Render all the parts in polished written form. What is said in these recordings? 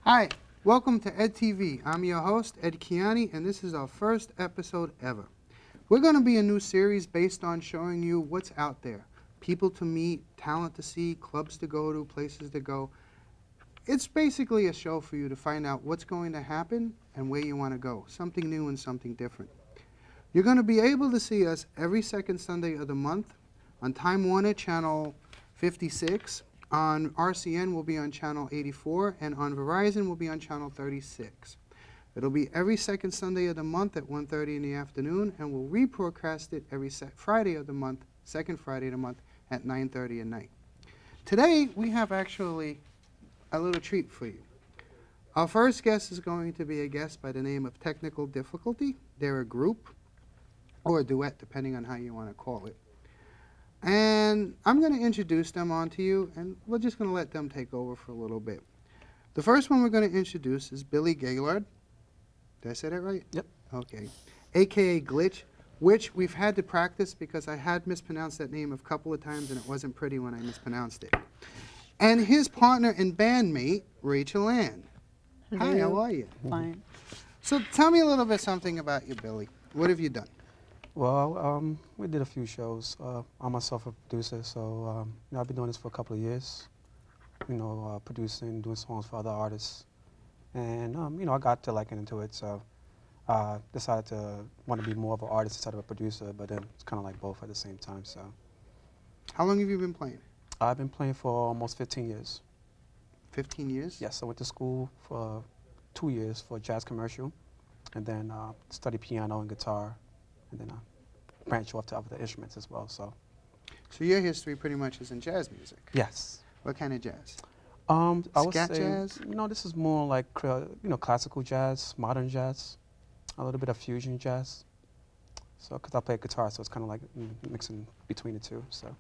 Hi, welcome to EDTV. I'm your host, Ed Kiani, and this is our first episode ever. We're going to be a new series based on showing you what's out there. People to meet, talent to see, clubs to go to, places to go. It's basically a show for you to find out what's going to happen and where you want to go. Something new and something different. You're going to be able to see us every second Sunday of the month on Time Warner Channel 56. On RCN will be on channel 84, and on Verizon will be on channel 36. It'll be every second Sunday of the month at 1:30 in the afternoon, and we'll rebroadcast it every Friday of the month, second Friday of the month at 9:30 at night. Today, we have actually a little treat for you. Our first guest is going to be a guest by the name of Technical Difficulty. They're a group, or a duet, depending on how you want to call it. And I'm going to introduce them onto you, and we're just going to let them take over for a little bit. The first one we're going to introduce is Billy Gaylord. Did I say that right? Yep. Okay. AKA Glitch, which we've had to practice because I had mispronounced that name a couple of times, and it wasn't pretty when I mispronounced it. And his partner and bandmate, Rachel Ann. Hello. Hi, how are you? Fine. So tell me a little bit something about you, Billy. What have you done? Well, we did a few shows. I'm myself a producer, so I've been doing this for a couple of years. Producing, doing songs for other artists, and I got to liking into it, so decided to want to be more of an artist instead of a producer. But then it's kind of like both at the same time. So, How long have you been playing? I've been playing for almost 15 years. 15 years? Yes, I went to school for 2 years for jazz commercial, and then studied piano and guitar. And then I branch off to other instruments as well. So your history pretty much is in jazz music. yes. What kind of jazz? I would Scat say, jazz? No, this is more like classical jazz, modern jazz, a little bit of fusion jazz. So because I play guitar, so it's kind of like mixing between the two. So.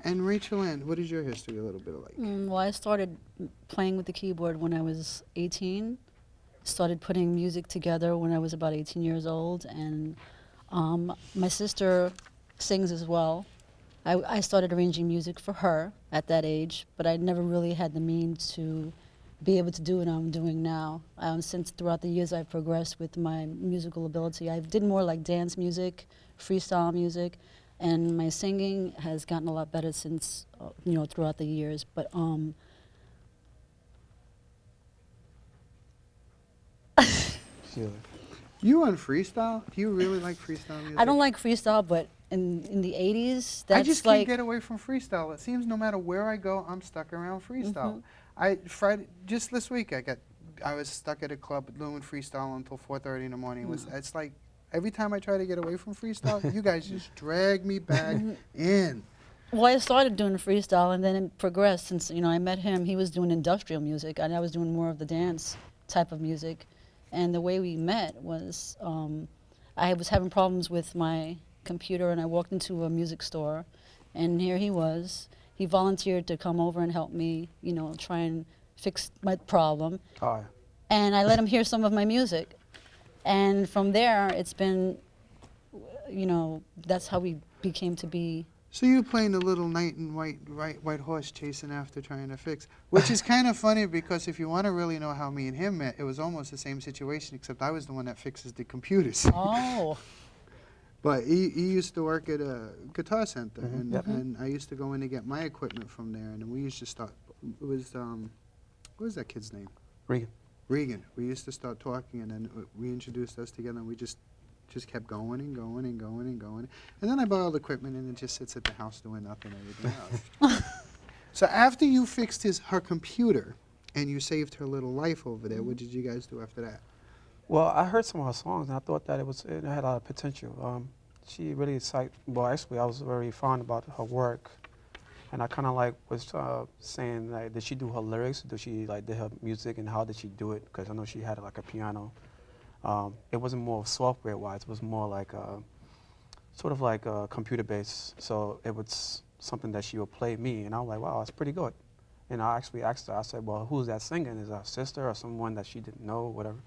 And Rachel Ann, what is your history a little bit like? Well, I started playing with the keyboard when I was 18. Started putting music together when I was about 18 years old, and my sister sings as well. I started arranging music for her at that age, but I never really had the means to be able to do what I'm doing now. Since throughout the years I've progressed with my musical ability. I did more like dance music, freestyle music, and my singing has gotten a lot better since, throughout the years. But Sure. You on freestyle? Do you really like freestyle music? I don't like freestyle, but in the 80s, that's I just like... can't get away from freestyle. It seems no matter where I go, I'm stuck around freestyle. Just this week, I was stuck at a club doing freestyle until 4:30 in the morning. It's like every time I try to get away from freestyle, you guys just drag me back in. Well, I started doing freestyle, and then it progressed. Since I met him, he was doing industrial music, and I was doing more of the dance type of music. And the way we met was, I was having problems with my computer, and I walked into a music store, and here he was. He volunteered to come over and help me, try and fix my problem. Oh. And I let him hear some of my music. And from there, it's been, that's how we became to be. So you're playing the little knight in white horse chasing after trying to fix, which is kind of funny because if you want to really know how me and him met, it was almost the same situation, except I was the one that fixes the computers. Oh. But he used to work at a guitar center, and, Yep. and I used to go in to get my equipment from there, and we used to start, it was, what was that kid's name? Regan. Regan. We used to start talking, and then we introduced us together, and we just kept going and going and going and going. And then I bought all the equipment, and it just sits at the house doing nothing and everything else. So after you fixed her computer, and you saved her little life over there, what did you guys do after that? Well, I heard some of her songs, and I thought that it had a lot of potential. She really actually, I was very fond about her work. And I kind of like was saying, like, did she do her lyrics? Did she like did her music, and how did she do it? Because I know she had like a piano. It wasn't more software-wise. It was more like sort of like computer-based. So it was something that she would play me, and I was like, wow, that's pretty good. And I actually asked her. I said, well, who's that singing? Is it her sister or someone that she didn't know, whatever?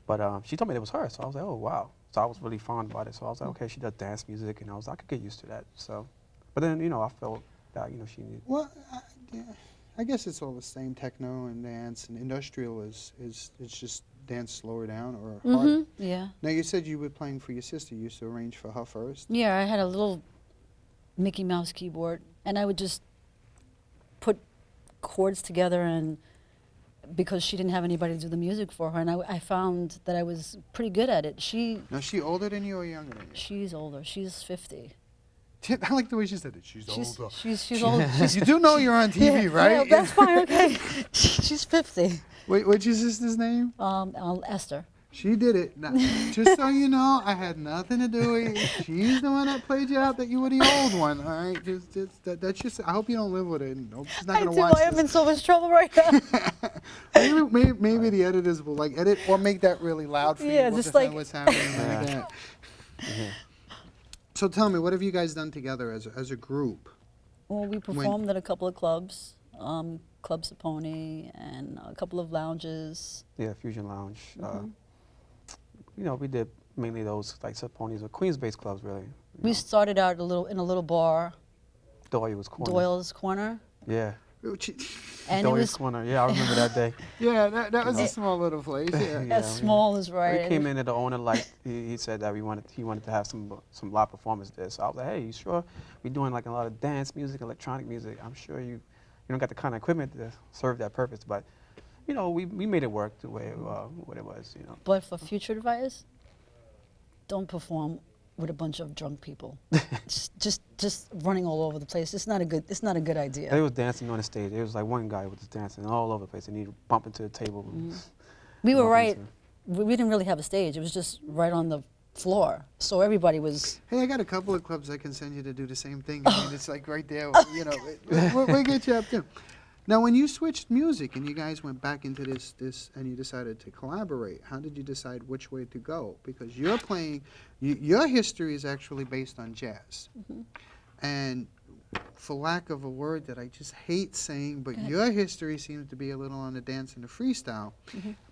But she told me it was her. So I was like, oh wow. So I was really fond about it. So I was like, okay, she does dance music, and I was like, I could get used to that. So, but then I felt that she needed. Well, yeah, I guess it's all the same. Techno and dance and industrial is it's just dance slower down or harder. Yeah. Now you said you were playing for your sister. You used to arrange for her first. Yeah, I had a little Mickey Mouse keyboard, and I would just put chords together, and because she didn't have anybody to do the music for her, and I found that I was pretty good at it. Now, is she older than you or younger than you? She's older. She's 50. I like the way she said it. She's older. She's older. You do know you're on TV, Yeah, right? yeah, that's fine. Okay. She's 50. Wait, what's your sister's name? Esther. She did it. Now, just so you know, I had nothing to do with it. She's the one that played you out that you were the old one. All right, that's just. I hope you don't live with it. Nope, she's not I gonna do. watch I am this. in so much trouble right now. maybe the editors will like edit or make that really loud for you. Yeah, What just the hell like- what's happening like Yeah. that. So tell me, what have you guys done together as a group? Well, we performed at a couple of clubs, Club Saponi, and a couple of lounges. Yeah, Fusion Lounge. Mhm. We did mainly those like Saponi's or Queens-based clubs, really. We started out in a little bar, Doyle's Corner. Doyle's Corner, Yeah, and it Doyle's was Corner. Yeah, I remember that day. Yeah, that was You a know. small little place. Yeah. Yeah. as small as right. We came in and the owner he said that he wanted to have some live performance there. So I was like, hey, you sure? We're doing like a lot of dance music, electronic music. I'm sure you don't got the kind of equipment to serve that purpose, but we made it work the way what it was. But for future advice, don't perform with a bunch of drunk people. just running all over the place. It's not a good idea. They was dancing on the stage. There was like one guy who was just dancing all over the place, and he'd bump into the table. We were bump right. into- We didn't really have a stage. It was just right on the floor. So everybody was. Hey, I got a couple of clubs I can send you to do the same thing. I mean, it's like right there. We'll get you up too. Now, when you switched music and you guys went back into this and you decided to collaborate, how did you decide which way to go? Because you're playing, your history is actually based on jazz. And for lack of a word that I just hate saying, but your history seems to be a little on the dance and the freestyle.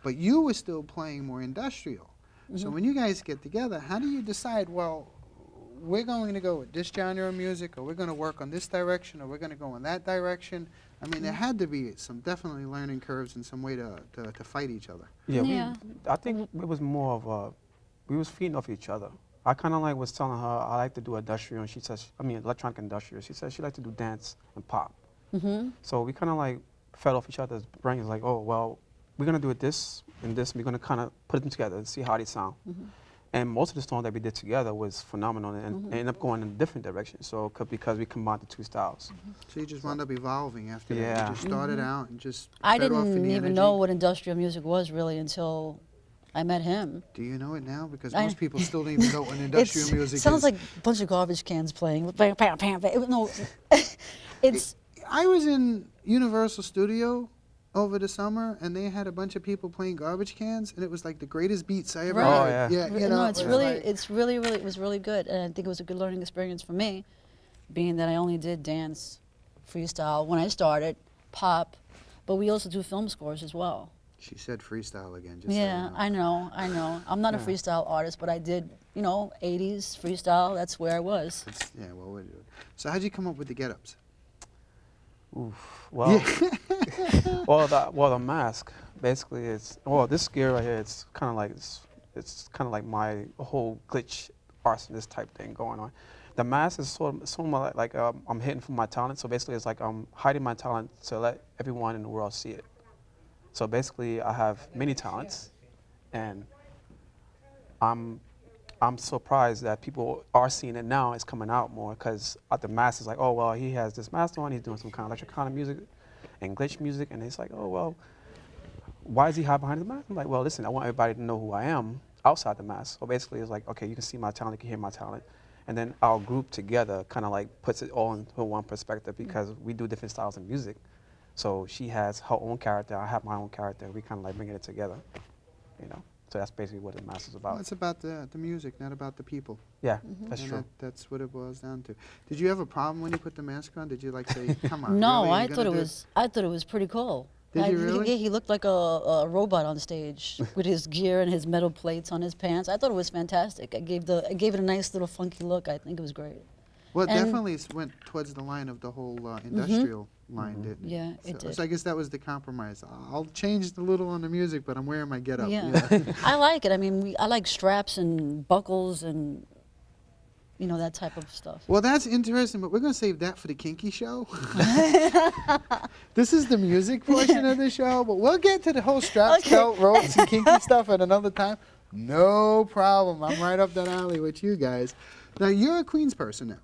But you were still playing more industrial. So when you guys get together, how do you decide, well, we're going to go with this genre of music, or we're going to work on this direction, or we're going to go in that direction? I mean, there had to be some definitely learning curves and some way to fight each other. Yeah, Yeah. I think it was more of we was feeding off each other. I kind of like was telling her I like to do industrial, and she says, electronic industrial. She said she liked to do dance and pop. So we kind of like fed off each other's brains, like, oh, well, we're going to do it this and this, and we're going to kind of put them together and see how they sound. And most of the songs that we did together was phenomenal and ended up going in a different direction. So because we combined the two styles. So you just wound up evolving after that. Yeah. You just started out and just I fed off in didn't the even energy. know what industrial music was really until I met him. Do you know it now? Because I- most people still don't even know what industrial music sounds is. like a bunch of garbage cans playing. Bam, bam, bam, bam. No, it's I was in Universal Studio over the summer, and they had a bunch of people playing garbage cans, and it was like the greatest beats I ever Right. Oh, heard. yeah. You know, no, it's it was really, like- it was really good, and I think it was a good learning experience for me, being that I only did dance, freestyle when I started, pop, but we also do film scores as well. She said freestyle again. Just Yeah, so you know. I know. I'm not a Yeah. freestyle artist, but I did, 80s freestyle. That's where I was. Yeah, well, we're doing. So how'd you come up with the get-ups? Oof. Well, the mask basically this gear right here. It's kind of like it's kind of like my whole glitch arsonist type thing going on. The mask is sort of like I'm hidden from my talent. So basically, it's like I'm hiding my talent to let everyone in the world see it. So basically, I have many talents, and I'm surprised that people are seeing it now. It's coming out more because the mask is like, oh well, he has this mask on. He's doing some kind of electronic music and glitch music, and it's like, oh well, why is he hiding behind the mask? I'm like, well, listen, I want everybody to know who I am outside the mask. So basically, it's like, okay, you can see my talent, you can hear my talent, And then our group together kind of like puts it all into one perspective because we do different styles of music. So she has her own character, I have my own character. We kind of like bringing it together, you know. So that's basically what the master's Well, about. it's about the music, not about the people. Yeah, that's And true. that's what it boils down to. Did you have a problem when you put the mask on? Did you like say, "Come on"? No, really? Are I you thought gonna it do was. I thought it was pretty cool. Did you really? Yeah, he looked like a robot on stage with his gear and his metal plates on his pants. I thought it was fantastic. I gave it a nice little funky look. I think it was great. Well, it And- definitely went towards the line of the whole industrial line, didn't it? Yeah, it So did. I guess that was the compromise. I'll change a little on the music, but I'm wearing my getup. Yeah, I like it. I mean, I like straps and buckles and that type of stuff. Well, that's interesting, but we're going to save that for the kinky show. This is the music portion of the show, but we'll get to the whole straps, Okay. belt, ropes, and kinky stuff at another time. No problem. I'm right up that alley with you guys. Now, you're a Queens person now,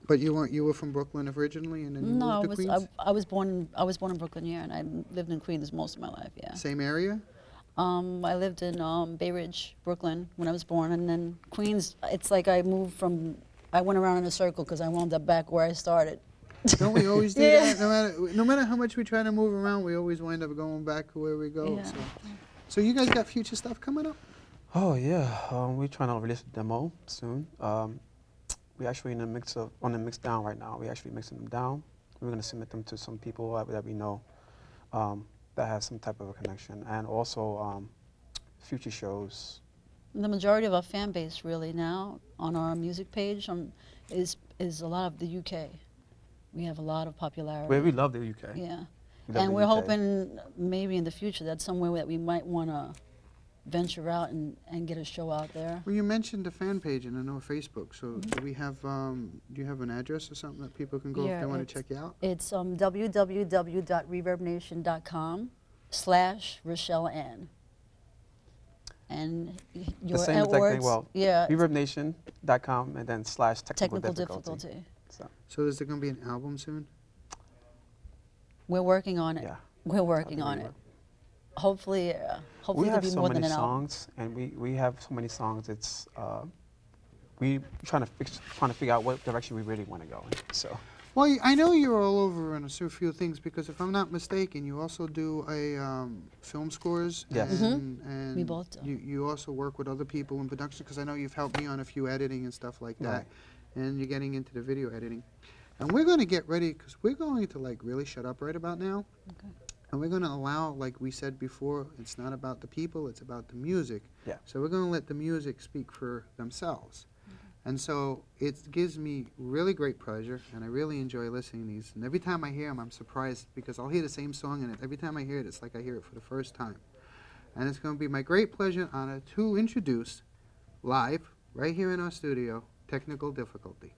but you weren't. You were from Brooklyn originally, and then you No, moved to Queens. I was born in Brooklyn, yeah, and I lived in Queens most of my life. Yeah. Same area. I lived in Bay Ridge, Brooklyn, when I was born, and then Queens. It's like I went around in a circle because I wound up back where I started. Don't we always do Yeah. that? No matter how much we try to move around, we always wind up going back to where we go. Yeah. So you guys got future stuff coming up? Oh yeah, we're trying to release a demo soon. We're actually on the mix down right now. We're actually mixing them down. We're gonna submit them to some people that we know that has some type of a connection, and also future shows. The majority of our fan base really now on our music page is a lot of the UK. We have a lot of popularity. We love the UK. Yeah, We love and the we're UK. hoping maybe in the future that's somewhere that we might want to venture out and get a show out there. Well, you mentioned the fan page, and I know Facebook. So do we have? Do you have an address or something that people can go if Yeah, they want to it's- check you out? It's www.reverbnation.com/RochelleAnn. And your The same exact thing. Well, yeah, ReverbNation.com and then /technical technical difficulty. difficulty. So is there going to be an album soon? We're working on it. Yeah. We're working on it. Hopefully, We there'll have be so more many than an album. songs, and we have so many songs. It's we trying to figure out what direction we really want to go in. So Well, I know you're all over on a few things because if I'm not mistaken, you also do a film scores. Yes. And We both do. You also work with other people in production because I know you've helped me on a few editing and stuff like that. Right. And you're getting into the video editing. And we're going to get ready because we're going to like really shut up right about now. Okay. And we're going to allow, like we said before, it's not about the people, it's about the music. Yeah. So we're going to let the music speak for themselves. And so it gives me really great pleasure, and I really enjoy listening to these. And every time I hear them, I'm surprised because I'll hear the same song, and every time I hear it, it's like I hear it for the first time. And it's going to be my great pleasure and honor to introduce live, right here in our studio, Technical Difficulty.